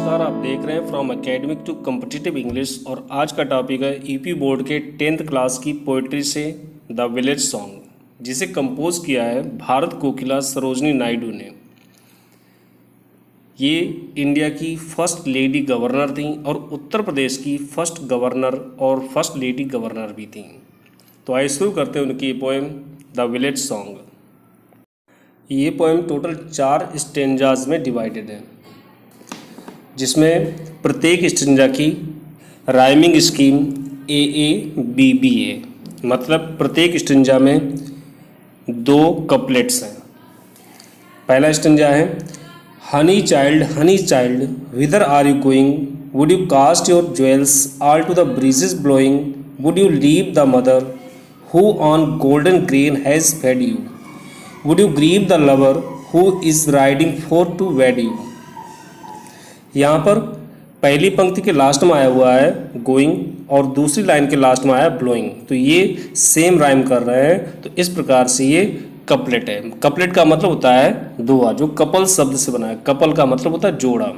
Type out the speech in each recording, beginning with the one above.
नमस्कार, आप देख रहे हैं from academic to competitive English और आज का टॉपिक है यूपी बोर्ड के 10th क्लास की पोइट्री से द विलेज सॉन्ग, जिसे कंपोज किया है भारत कोकिला सरोजनी नायडू ने। ये इंडिया की फर्स्ट लेडी गवर्नर थी और उत्तर प्रदेश की फर्स्ट गवर्नर और फर्स्ट लेडी गवर्नर भी थी। तो आइए शुरू करते हैं उनकी पोएम द विलेज सॉन्ग। ये पोएम टोटल 4 स्टेंजाज में डिवाइडेड है, जिसमें प्रत्येक स्टेंजा की राइमिंग स्कीम AABBA, मतलब प्रत्येक स्टेंजा में 2 कपलेट्स हैं। पहला स्टेंजा है honey child whither are you going, would you cast your jewels all to the breezes blowing, would you leave the mother who on golden grain has fed you, would you grieve the lover who is riding for to wed you. यहाँ पर पहली पंक्ति के last में आया हुआ है going और दूसरी लाइन के लास्ट में आया ब्लोइंग, तो ये सेम राइम कर रहे हैं। तो इस प्रकार से ये कपलेट है। कपलेट का मतलब होता है दोहा, जो कपल शब्द से बना है। कपल का मतलब होता है जोड़ा।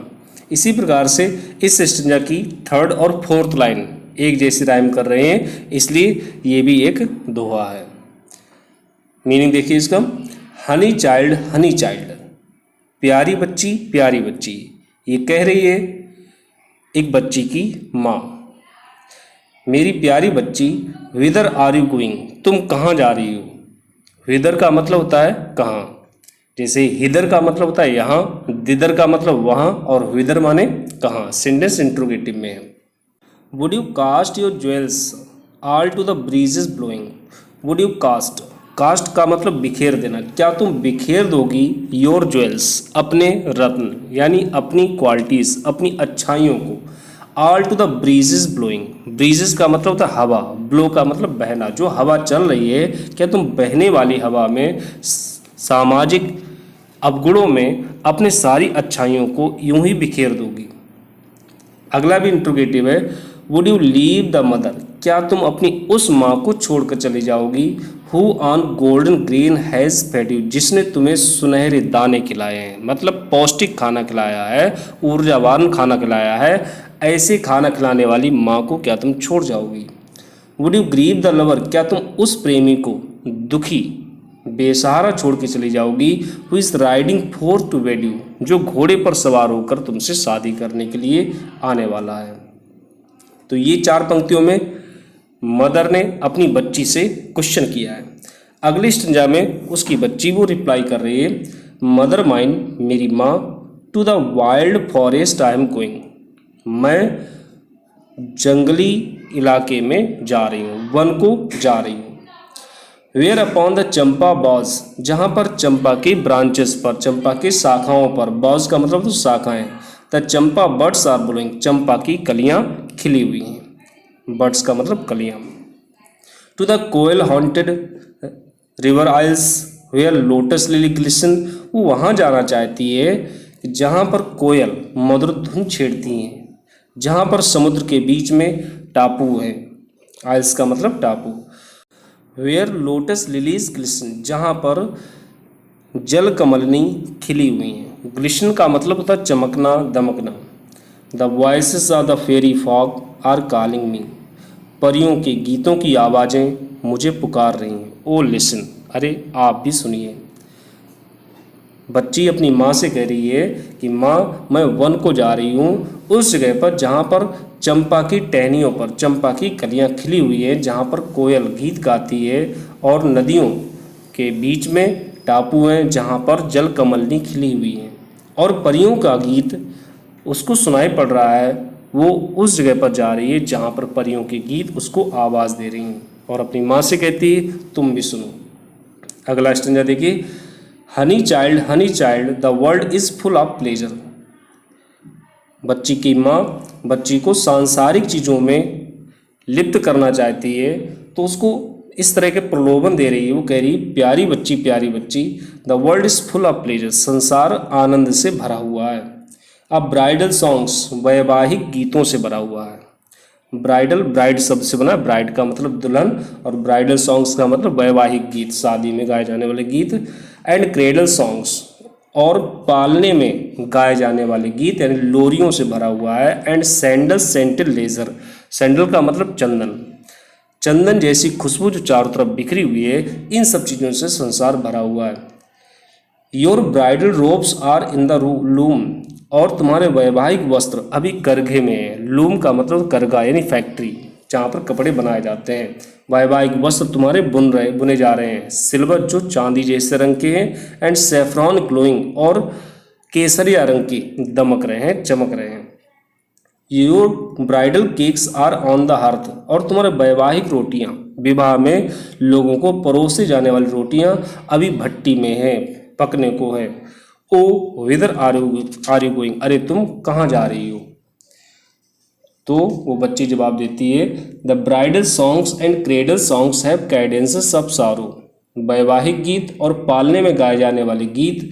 इसी प्रकार से इस स्टेंजा की 3rd और 4th लाइन एक जैसी राइम कर रहे हैं, इसलिए ये भी एक दोहा है। मीनिंग देखिए इसका, हनी चाइल्ड, प्यारी बच्ची, ये कह रही है एक बच्ची की माँ, मेरी प्यारी बच्ची, विदर आर यू गोइंग, तुम कहाँ जा रही हो। विदर का मतलब होता है कहाँ, जैसे हिदर का मतलब होता है यहाँ, दिदर का मतलब वहाँ और विदर माने कहाँ। सेंटेंस इंट्रोगेटिव में है। Would you cast your jewels all to the breezes blowing, would you cast का मतलब बिखेर देना, क्या तुम बिखेर दोगी योर ज्वेल्स, अपने रत्न यानी अपनी क्वालिटीज़, अपनी अच्छाइयों को, all to the breezes blowing, breezes का मतलब होता है हवा, ब्लो का मतलब बहना, जो हवा चल रही है, क्या तुम बहने वाली हवा में सामाजिक अवगुणों में अपने सारी अच्छाइयों को यूं ही बिखेर दोगी। अगला भी इंट्रोगेटिव है, would you leave the mother, क्या तुम अपनी उस माँ को छोड़कर चली जाओगी, who on golden green has fed you, जिसने तुम्हें सुनहरे दाने खिलाए हैं, मतलब पौष्टिक खाना खिलाया है, ऊर्जावान खाना खिलाया है, ऐसे खाना खिलाने वाली माँ को क्या तुम छोड़ जाओगी। Would you grieve the lover, क्या तुम उस प्रेमी को दुखी बेसहारा छोड़ के चली जाओगी, who is riding for to wed you, जो घोड़े पर सवार होकर तुमसे शादी करने के लिए आने वाला है। तो ये 4 पंक्तियों में मदर ने अपनी बच्ची से क्वेश्चन किया है। अगली स्टेंजा में उसकी बच्ची वो रिप्लाई कर रही है, मदर माइन, मेरी माँ, to the wild forest I am going, मैं जंगली इलाके में जा रही हूँ, वन को जा रही हूँ। Where upon the champa boughs, जहाँ पर चंपा के ब्रांचेस पर, चंपा के शाखाओं पर, बॉज का मतलब तो शाखाएं, the champa buds are blowing, चंपा की कलियाँ खिली हुई हैं, बर्ड्स का मतलब कलियाँ। To the koel haunted river isles where lotus lily glisten, वो वहाँ जाना चाहती है जहाँ पर कोयल मधुर धुन छेड़ती हैं, जहाँ पर समुद्र के बीच में टापू है, आइल्स का मतलब टापू। वेयर लोटस लिलीज ग्लिसन, जहाँ पर जल कमलनी खिली हुई हैं, ग्लिशन का मतलब होता है चमकना, दमकना। The voices of the fairy folk are calling me, परियों के गीतों की आवाज़ें मुझे पुकार रही हैं। ओ लिसन, अरे आप भी सुनिए। बच्ची अपनी माँ से कह रही है कि माँ, मैं वन को जा रही हूँ, उस जगह पर जहाँ पर चंपा की टहनियों पर चंपा की कलियाँ खिली हुई है, जहाँ पर कोयल गीत गाती है और नदियों के बीच में टापू हैं जहाँ पर जल कमलनी खिली हुई है और परियों का गीत उसको सुनाई पड़ रहा है। वो उस जगह पर जा रही है जहाँ पर परियों के गीत उसको आवाज़ दे रही हैं और अपनी माँ से कहती है तुम भी सुनो। अगला स्टेंजा देखिए, honey child the world is full of pleasure, बच्ची की माँ बच्ची को सांसारिक चीज़ों में लिप्त करना चाहती है, तो उसको इस तरह के प्रलोभन दे रही है। वो कह रही प्यारी बच्ची, the world is full of pleasure, संसार आनंद से भरा हुआ है। अब ब्राइडल सॉन्ग्स, वैवाहिक गीतों से भरा हुआ है। ब्राइड शब्द से बना, ब्राइड का मतलब दुल्हन और ब्राइडल सॉन्ग्स का मतलब वैवाहिक गीत, शादी में गाए जाने वाले गीत। एंड क्रेडल सॉन्ग्स, और पालने में गाए जाने वाले गीत यानी लोरियों से भरा हुआ है। And sandal scented leisure, sandal का मतलब चंदन, चंदन जैसी खुशबू जो चारों तरफ बिखरी हुई है, इन सब चीज़ों से संसार भरा हुआ है। Your bridal robes are in the loom, और तुम्हारे वैवाहिक वस्त्र अभी करघे में है। लूम का मतलब करगा यानी फैक्ट्री जहाँ पर कपड़े बनाए जाते हैं। वैवाहिक वस्त्र तुम्हारे बुने जा रहे हैं। सिल्वर जो चांदी जैसे रंग के हैं। एंड सेफ्रॉन ग्लोइंग, और केसरिया रंग की दमक रहे हैं, चमक रहे हैं। Your bridal cakes are on the hearth, और तुम्हारे वैवाहिक रोटियां, विवाह में लोगों को परोसे जाने वाली रोटियां अभी भट्टी में हैं, पकने को है। ओ विदर आर यू गोइंग, अरे तुम कहाँ जा रही हो। तो वो बच्ची जवाब देती है, the bridal songs and cradle songs have cadences of sorrow, वैवाहिक गीत और पालने में गाए जाने वाले गीत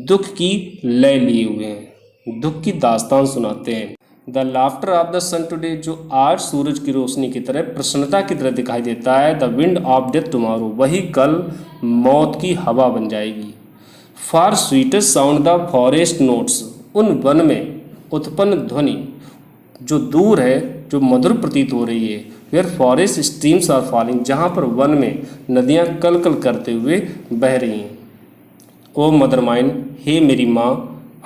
दुख की लय लिए हुए हैं, दुख की दास्तान सुनाते हैं। The laughter of the sun today, जो आज सूरज की रोशनी की तरह प्रसन्नता की तरह दिखाई देता है। The wind of death tomorrow, वही कल मौत की हवा बन जाएगी। For sweetest sound the forest notes, उन वन में उत्पन्न ध्वनि जो दूर है, जो मधुर प्रतीत हो रही है। Where forest streams are falling, जहाँ पर वन में नदियाँ कल कल करते हुए बह रही हैं। ओ मदर माइन, हे मेरी माँ,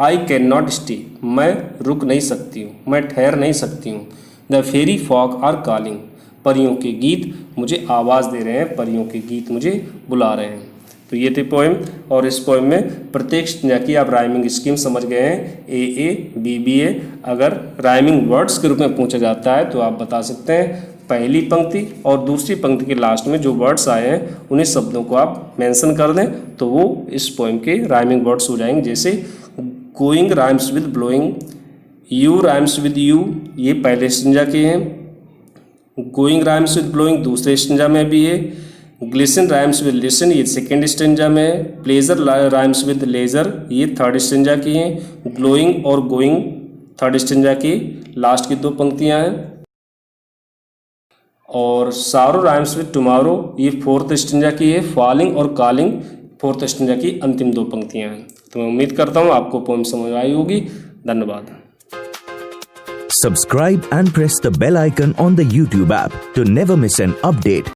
आई कैन नॉट स्टे, मैं रुक नहीं सकती हूँ, मैं ठहर नहीं सकती हूँ। The fairy folk are calling, परियों के गीत मुझे आवाज़ दे रहे हैं, परियों के गीत मुझे बुला रहे हैं। तो ये थे पोएम, और इस पोएम में प्रत्येक संज्ञा की आप राइमिंग स्कीम समझ गए हैं। ए BBA। अगर राइमिंग वर्ड्स के रूप में पूछा जाता है तो आप बता सकते हैं पहली पंक्ति और दूसरी पंक्ति के लास्ट में जो वर्ड्स आए हैं उन्हीं शब्दों को आप मेंशन कर दें तो वो इस पोएम के राइमिंग वर्ड्स हो जाएंगे। जैसे going rhymes with blowing, you rhymes with you, ये पहले संज्ञा के हैं। गोइंग राइम्स विद ब्लोइंग दूसरे संज्ञा में भी है। ग्लिसन राइम्स विद लिसन, ये सेकेंड स्टेंजा में है। प्लेजर राइम्स विद लेजर, ये थर्ड स्टेंजा की हैं। ग्लोइंग और गोइंग थर्ड स्टेंजा की लास्ट की दो पंक्तियां हैं। और सारो राइम्स विद टुमारो, ये फोर्थ स्टेंजा की है। फॉलिंग और कॉलिंग फोर्थ स्टेंजा की अंतिम दो पंक्तियां हैं। तो मैं उम्मीद करता हूँ आपको पोएम समझ आई होगी। धन्यवाद। Subscribe and press the bell icon on the YouTube app to never miss an update.